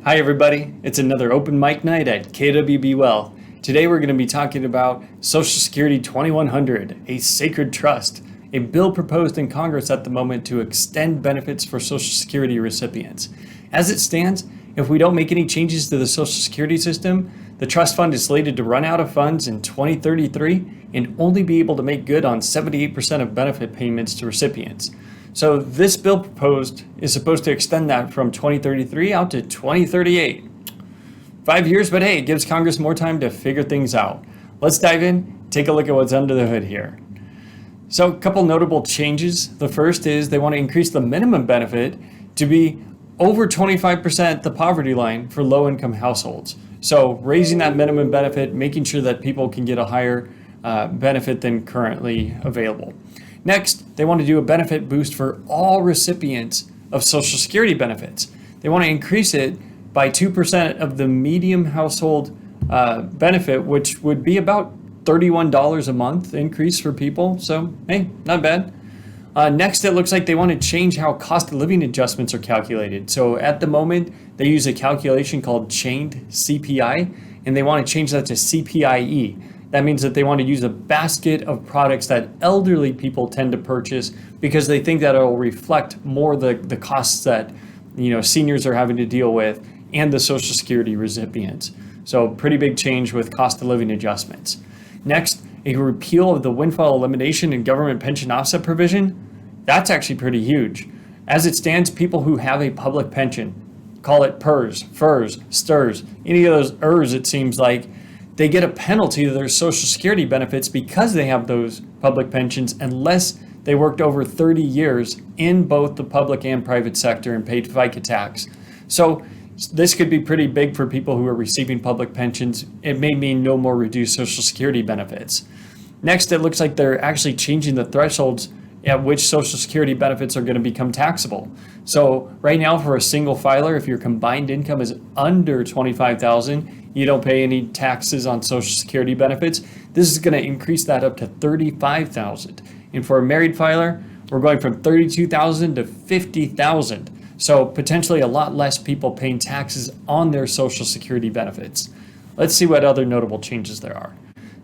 Hi everybody, it's another open mic night at KWB Wealth. Today we're going to be talking about Social Security 2100, a sacred trust, a bill proposed in Congress at the moment to extend benefits for Social Security recipients. As it stands, if we don't make any changes to the Social Security system, the trust fund is slated to run out of funds in 2033 and only be able to make good on 78% of benefit payments to recipients. So this bill proposed is supposed to extend that from 2033 out to 2038. 5 years, but hey, it gives Congress more time to figure things out. Let's dive in, take a look at what's under the hood here. So a couple notable changes. The first is they want to increase the minimum benefit to be over 25% the poverty line for low-income households. So raising that minimum benefit, making sure that people can get a higher benefit than currently available. Next, they want to do a benefit boost for all recipients of Social Security benefits. They want to increase it by 2% of the median household benefit, which would be about $31 a month increase for people. So, hey, not bad. Next, it looks like they want to change how cost of living adjustments are calculated. So at the moment, they use a calculation called chained CPI, and they want to change that to CPIE. That means that they want to use a basket of products that elderly people tend to purchase because they think that it will reflect more the costs that seniors are having to deal with and the Social Security recipients. So pretty big change with cost of living adjustments. Next, a repeal of the windfall elimination and government pension offset provision. That's actually pretty huge. As it stands, people who have a public pension, call it PERS, FERS, STIRS, any of those ERS, it seems like, they get a penalty to their Social Security benefits because they have those public pensions unless they worked over 30 years in both the public and private sector and paid FICA tax. So this could be pretty big for people who are receiving public pensions. It may mean no more reduced Social Security benefits. Next, it looks like they're actually changing the thresholds at which Social Security benefits are going to become taxable. So right now for a single filer, if your combined income is under $25,000, you don't pay any taxes on Social Security benefits. This is going to increase that up to $35,000. And for a married filer, we're going from $32,000 to $50,000. So potentially a lot less people paying taxes on their Social Security benefits. Let's see what other notable changes there are.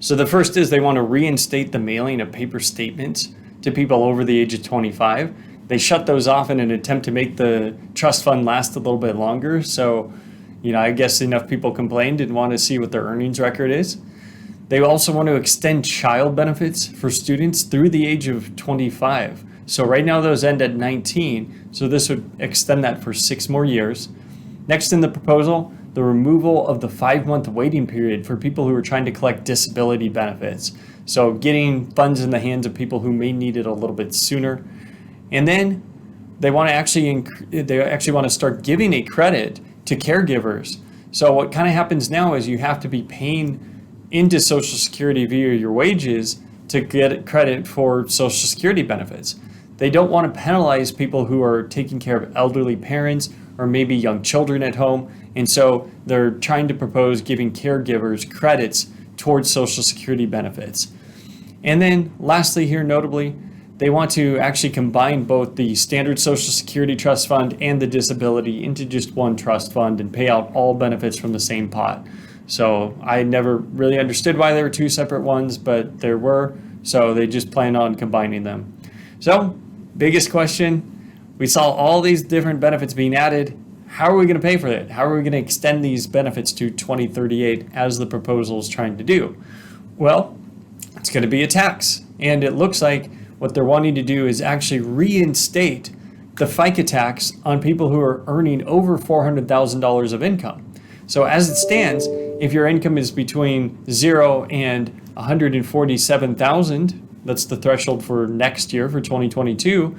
So the first is they want to reinstate the mailing of paper statements to people over the age of 25. They shut those off in an attempt to make the trust fund last a little bit longer. So, I guess enough people complained and want to see what their earnings record is. They also want to extend child benefits for students through the age of 25. So right now those end at 19. So this would extend that for 6 more years. Next in the proposal, the removal of the 5-month waiting period for people who are trying to collect disability benefits. So getting funds in the hands of people who may need it a little bit sooner. And then they want to actually want to start giving a credit to caregivers. So what kind of happens now is you have to be paying into Social Security via your wages to get credit for Social Security benefits. They don't want to penalize people who are taking care of elderly parents or maybe young children at home. And so they're trying to propose giving caregivers credits towards Social Security benefits. And then lastly here, notably, they want to actually combine both the standard Social Security trust fund and the disability into just one trust fund and pay out all benefits from the same pot. So I never really understood why there were 2 separate ones, but there were, so they just plan on combining them. So biggest question, we saw all these different benefits being added. How are we going to pay for it? How are we going to extend these benefits to 2038 as the proposal is trying to do? Well, it's going to be a tax. And it looks like what they're wanting to do is actually reinstate the FICA tax on people who are earning over $400,000 of income. So as it stands, if your income is between 0 and $147,000, that's the threshold for next year for 2022,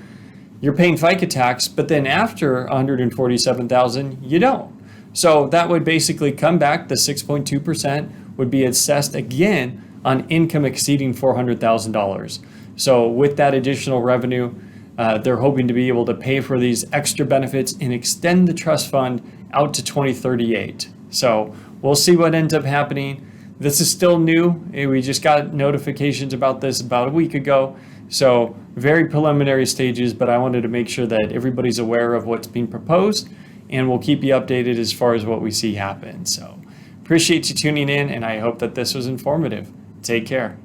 you're paying FICA tax, but then after $147,000, you don't. So that would basically come back, the 6.2% would be assessed again on income exceeding $400,000. So with that additional revenue, they're hoping to be able to pay for these extra benefits and extend the trust fund out to 2038. So we'll see what ends up happening. This is still new. We just got notifications about this about a week ago. So very preliminary stages, but I wanted to make sure that everybody's aware of what's being proposed and we'll keep you updated as far as what we see happen. So appreciate you tuning in, and I hope that this was informative. Take care.